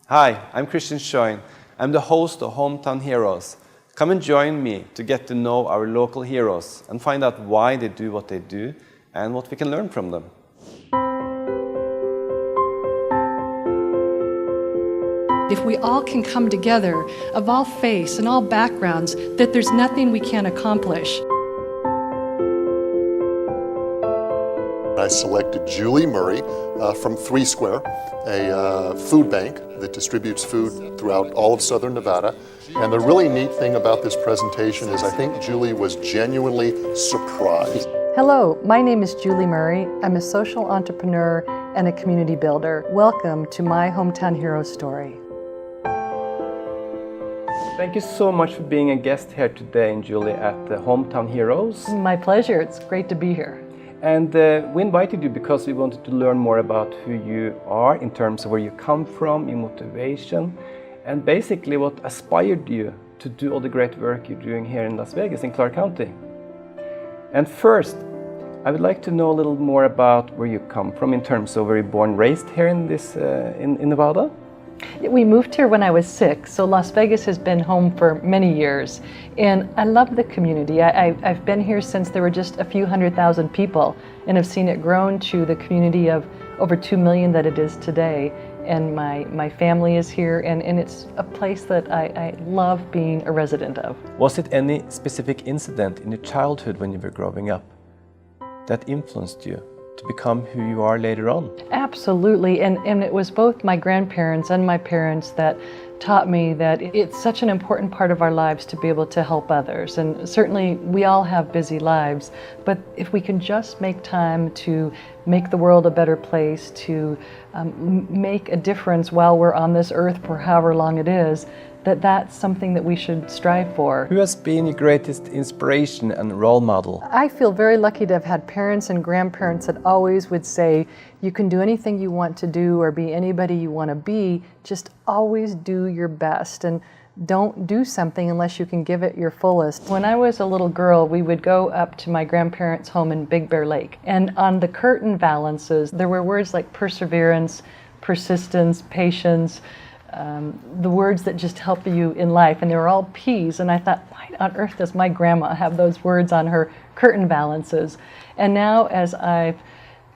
Hi, I'm Christian Schoen. I'm the host of Hometown Heroes. Come and join me to get to know our local heroes and find out why they do what they do and what we can learn from them. If we all can come together, of all faiths and all backgrounds, that there's nothing we can't accomplish. I selected Julie Murray from 3 Square, a food bank that distributes food throughout all of southern Nevada. And the really neat thing about this presentation is I think Julie was genuinely surprised. Hello, my name is Julie Murray. I'm a social entrepreneur and a community builder. Welcome to my Hometown Hero story. Thank you so much for being a guest here today, Julie, at the Hometown Heroes. My pleasure. It's great to be here. And we invited you because we wanted to learn more about who you are in terms of where you come from, your motivation, and basically what inspired you to do all the great work you're doing here in Las Vegas, in Clark County. And first, I would like to know a little more about where you come from in terms of where you were born and raised here in Nevada. We moved here when I was 6, so Las Vegas has been home for many years. And I love the community. I've been here since there were just a few 100,000 people, and have seen it grown to the community of over 2 million that it is today. And my family is here, and it's a place that I love being a resident of. Was it any specific incident in your childhood when you were growing up that influenced you to become who you are later on? Absolutely, and it was both my grandparents and my parents that taught me that it's such an important part of our lives to be able to help others. And certainly we all have busy lives, but if we can just make time to make the world a better place, to make a difference while we're on this earth for however long it is, that's something that we should strive for. Who has been your greatest inspiration and role model? I feel very lucky to have had parents and grandparents that always would say, you can do anything you want to do or be anybody you want to be, just always do your best and don't do something unless you can give it your fullest. When I was a little girl, we would go up to my grandparents' home in Big Bear Lake, and on the curtain valances there were words like perseverance, persistence, patience, the words that just help you in life, and they were all P's, and I thought, why on earth does my grandma have those words on her curtain valances? And now, as I've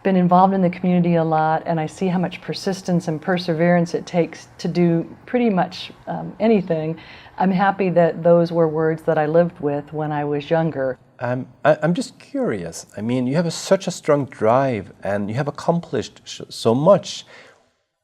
been involved in the community a lot, and I see how much persistence and perseverance it takes to do pretty much anything, I'm happy that those were words that I lived with when I was younger. I'm just curious. I mean, you have such a strong drive, and you have accomplished so much.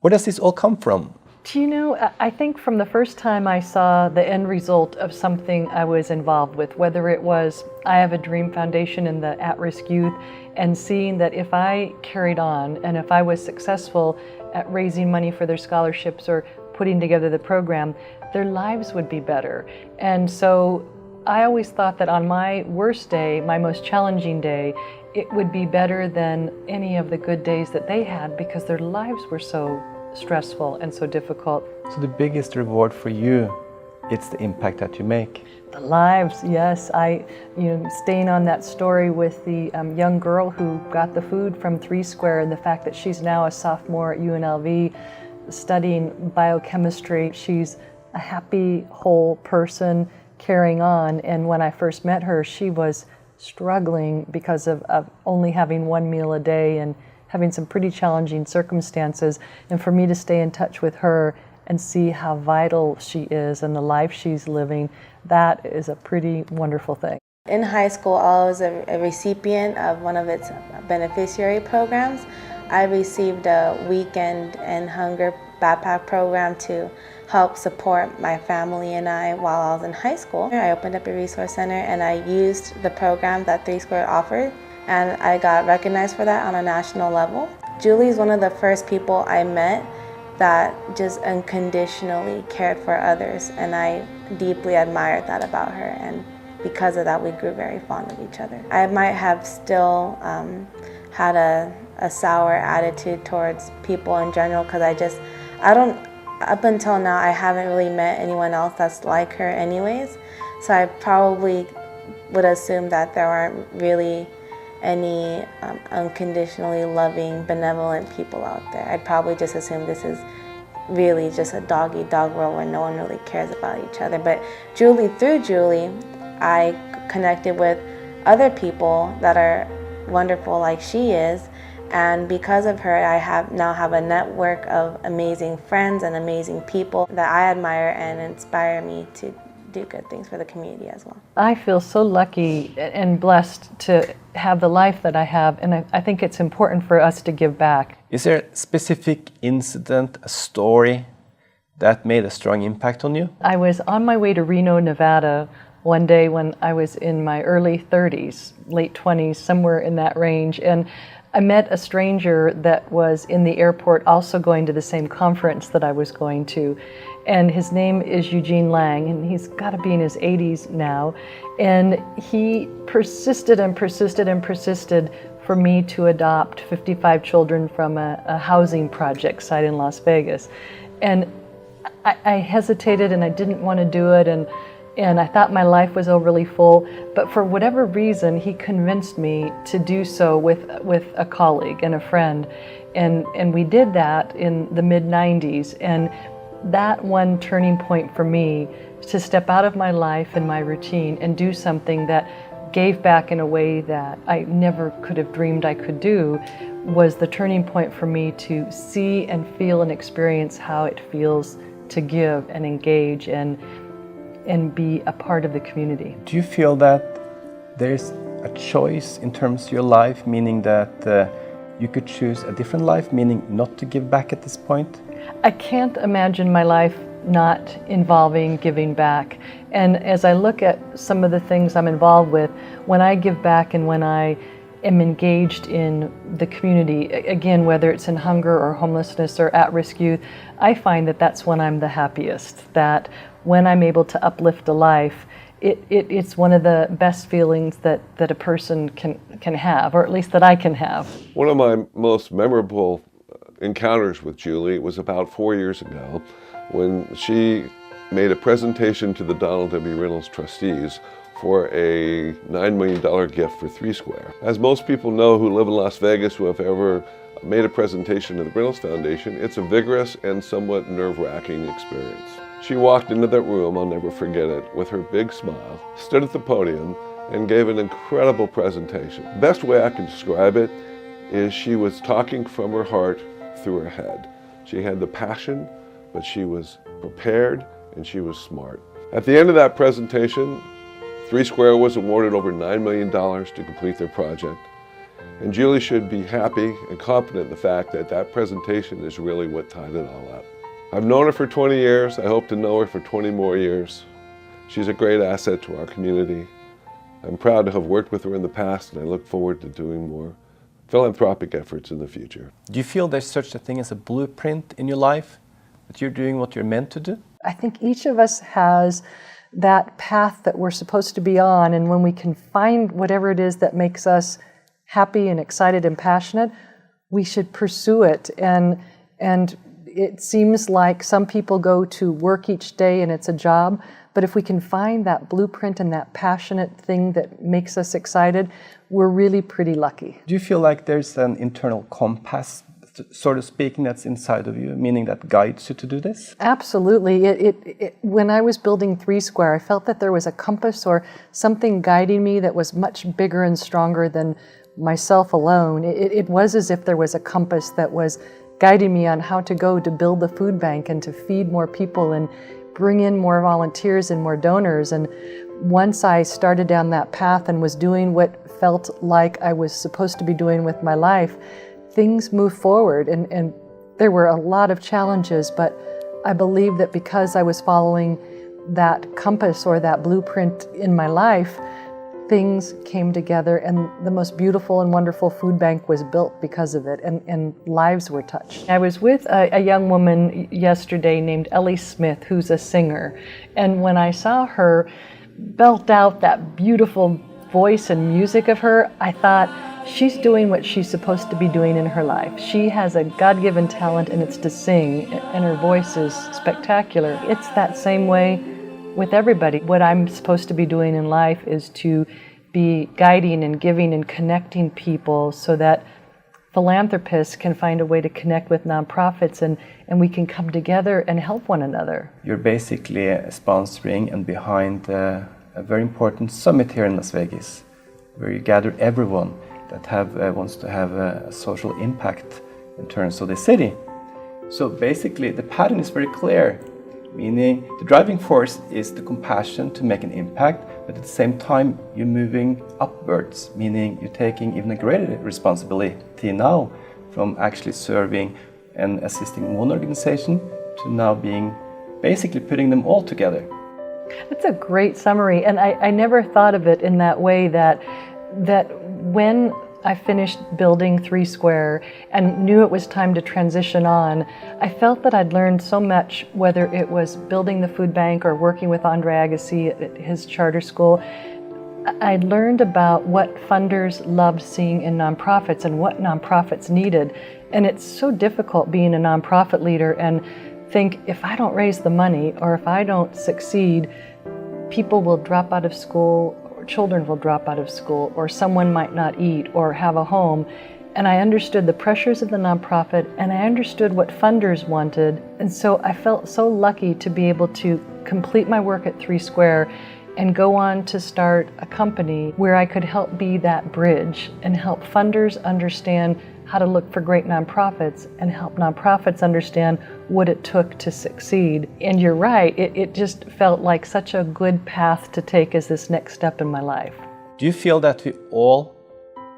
Where does this all come from? Do you know, I think from the first time I saw the end result of something I was involved with, whether it was I Have a Dream Foundation in the at-risk youth, and seeing that if I carried on and if I was successful at raising money for their scholarships or putting together the program, their lives would be better. And so I always thought that on my worst day, my most challenging day, it would be better than any of the good days that they had, because their lives were so stressful and so difficult. So the biggest reward for you, it's the impact that you make. The lives, yes. Staying on that story with the young girl who got the food from 3 Square, and the fact that she's now a sophomore at UNLV studying biochemistry. She's a happy, whole person carrying on. And when I first met her, she was struggling because of only having 1 meal a day and having some pretty challenging circumstances. And for me to stay in touch with her and see how vital she is and the life she's living, that is a pretty wonderful thing. In high school, I was a recipient of one of its beneficiary programs. I received a weekend and hunger backpack program to help support my family and I while I was in high school. I opened up a resource center and I used the program that 3 Square offered, and I got recognized for that on a national level. Julie is one of the first people I met that just unconditionally cared for others, and I deeply admired that about her, and because of that we grew very fond of each other. I might have still had a sour attitude towards people in general, because up until now I haven't really met anyone else that's like her anyways, so I probably would assume that there aren't really any unconditionally loving, benevolent people out there. I'd probably just assume this is really just a dog-eat-dog world where no one really cares about each other. But through Julie, I connected with other people that are wonderful like she is, and because of her I now have a network of amazing friends and amazing people that I admire and inspire me to do good things for the community as well. I feel so lucky and blessed to have the life that I have, and I think it's important for us to give back. Is there a specific incident, a story that made a strong impact on you? I was on my way to Reno, Nevada one day when I was in my early 30s, late 20s, somewhere in that range, and I met a stranger that was in the airport also going to the same conference that I was going to, and his name is Eugene Lang, and he's got to be in his 80s now, and he persisted and persisted and persisted for me to adopt 55 children from a housing project site in Las Vegas. And I hesitated and I didn't want to do it, and I thought my life was overly full, but for whatever reason, he convinced me to do so with a colleague and a friend. And we did that in the mid-90s. And that one turning point for me to step out of my life and my routine and do something that gave back in a way that I never could have dreamed I could do was the turning point for me to see and feel and experience how it feels to give and engage and be a part of the community. Do you feel that there's a choice in terms of your life, meaning that you could choose a different life, meaning not to give back at this point? I can't imagine my life not involving giving back. And as I look at some of the things I'm involved with, when I give back and when I am engaged in the community, again, whether it's in hunger or homelessness or at-risk youth, I find that that's when I'm the happiest, that when I'm able to uplift a life, it's one of the best feelings that a person can have, or at least that I can have. One of my most memorable encounters with Julie was about 4 years ago when she made a presentation to the Donald W. Reynolds trustees for a $9 million gift for 3 Square. As most people know who live in Las Vegas who have ever made a presentation to the Reynolds Foundation, it's a vigorous and somewhat nerve-wracking experience. She walked into that room, I'll never forget it, with her big smile, stood at the podium, and gave an incredible presentation. The best way I can describe it is she was talking from her heart through her head. She had the passion, but she was prepared and she was smart. At the end of that presentation, 3 Square was awarded over $9 million to complete their project. And Julie should be happy and confident in the fact that that presentation is really what tied it all up. I've known her for 20 years. I hope to know her for 20 more years. She's a great asset to our community. I'm proud to have worked with her in the past, and I look forward to doing more philanthropic efforts in the future. Do you feel there's such a thing as a blueprint in your life, that you're doing what you're meant to do? I think each of us has that path that we're supposed to be on, and when we can find whatever it is that makes us happy and excited and passionate, we should pursue it. And it seems like some people go to work each day and it's a job, but if we can find that blueprint and that passionate thing that makes us excited, we're really pretty lucky. Do you feel like there's an internal compass, sort of speaking, that's inside of you, meaning that guides you to do this? Absolutely. When I was building 3 Square, I felt that there was a compass or something guiding me that was much bigger and stronger than myself alone. It was as if there was a compass that was guiding me on how to go to build the food bank and to feed more people and bring in more volunteers and more donors. And once I started down that path and was doing what felt like I was supposed to be doing with my life, things moved forward. And there were a lot of challenges, but I believe that because I was following that compass or that blueprint in my life, things came together, and the most beautiful and wonderful food bank was built because of it, and lives were touched. I was with a young woman yesterday named Ellie Smith, who's a singer, and when I saw her belt out that beautiful voice and music of her, I thought, she's doing what she's supposed to be doing in her life. She has a God-given talent, and it's to sing, and her voice is spectacular. It's that same way with everybody. What I'm supposed to be doing in life is to be guiding and giving and connecting people so that philanthropists can find a way to connect with nonprofits and we can come together and help one another. You're basically sponsoring and behind a very important summit here in Las Vegas, where you gather everyone that wants to have a social impact in terms of the city. So basically the pattern is very clear, meaning the driving force is the compassion to make an impact, but at the same time you're moving upwards, meaning you're taking even a greater responsibility now from actually serving and assisting one organization to now being basically putting them all together. That's a great summary, and I never thought of it in that way, that when I finished building 3 Square and knew it was time to transition on, I felt that I'd learned so much, whether it was building the food bank or working with Andre Agassi at his charter school. I learned about what funders loved seeing in nonprofits and what nonprofits needed. And it's so difficult being a nonprofit leader and think, if I don't raise the money or if I don't succeed, people will drop out of school, or children will drop out of school, or someone might not eat or have a home. And I understood the pressures of the nonprofit, and I understood what funders wanted. And so I felt so lucky to be able to complete my work at 3 Square and go on to start a company where I could help be that bridge and help funders understand how to look for great nonprofits and help nonprofits understand what it took to succeed. And you're right, it just felt like such a good path to take as this next step in my life. Do you feel that we all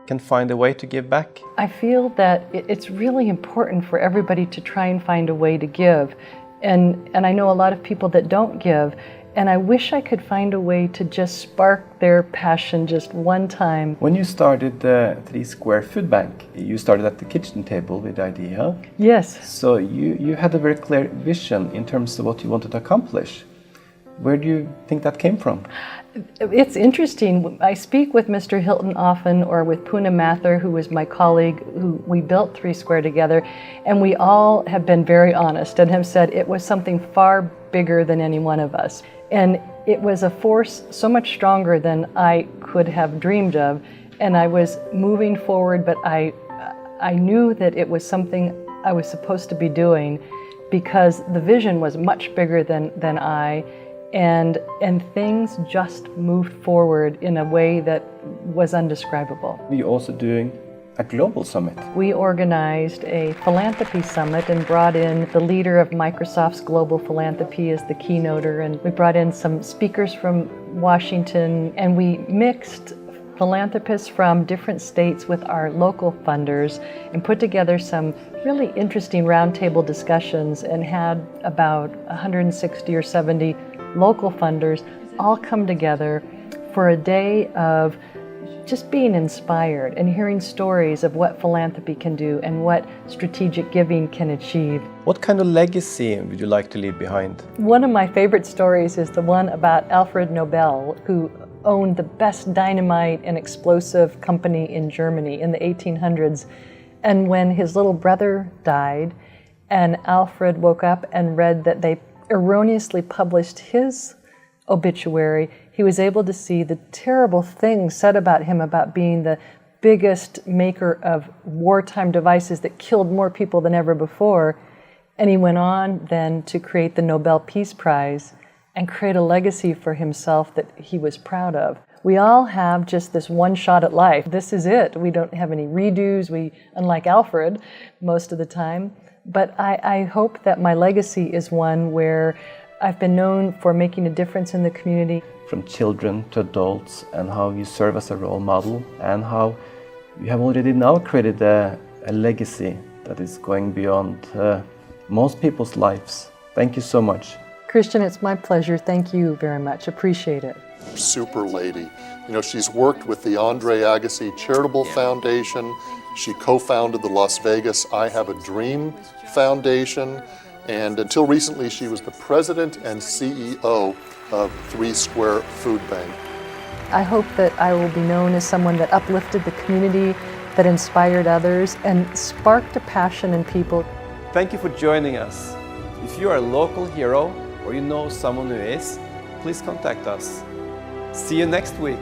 can find a way to give back? I feel that it's really important for everybody to try and find a way to give. And I know a lot of people that don't give, and I wish I could find a way to just spark their passion just one time. When you started the 3 Square Food Bank, you started at the kitchen table with the idea. Yes. So you had a very clear vision in terms of what you wanted to accomplish. Where do you think that came from? It's interesting. I speak with Mr. Hilton often, or with Poonam Mathur, who was my colleague, who we built 3 Square together, and we all have been very honest and have said it was something far bigger than any one of us. And it was a force so much stronger than I could have dreamed of. And I was moving forward, but I knew that it was something I was supposed to be doing because the vision was much bigger than I. And things just moved forward in a way that was undescribable. You're also doing a global summit. We organized a philanthropy summit and brought in the leader of Microsoft's global philanthropy as the keynoter, and we brought in some speakers from Washington, and we mixed philanthropists from different states with our local funders and put together some really interesting roundtable discussions and had about 160 or 70 local funders all come together for a day of just being inspired and hearing stories of what philanthropy can do and what strategic giving can achieve. What kind of legacy would you like to leave behind? One of my favorite stories is the one about Alfred Nobel, who owned the best dynamite and explosive company in Germany in the 1800s. And when his little brother died, and Alfred woke up and read that they erroneously published his obituary, he was able to see the terrible things said about him about being the biggest maker of wartime devices that killed more people than ever before. And he went on then to create the Nobel Peace Prize and create a legacy for himself that he was proud of. We all have just this one shot at life. This is it. We don't have any redos, unlike Alfred, most of the time. But I hope that my legacy is one where I've been known for making a difference in the community. From children to adults, and how you serve as a role model, and how you have already now created a legacy that is going beyond most people's lives. Thank you so much. Christian, it's my pleasure. Thank you very much. Appreciate it. Super lady. You know, she's worked with the Andre Agassi Charitable Foundation. She co-founded the Las Vegas I Have a Dream Foundation. And until recently, she was the president and CEO of 3 Square Food Bank. I hope that I will be known as someone that uplifted the community, that inspired others, and sparked a passion in people. Thank you for joining us. If you are a local hero or you know someone who is, please contact us. See you next week.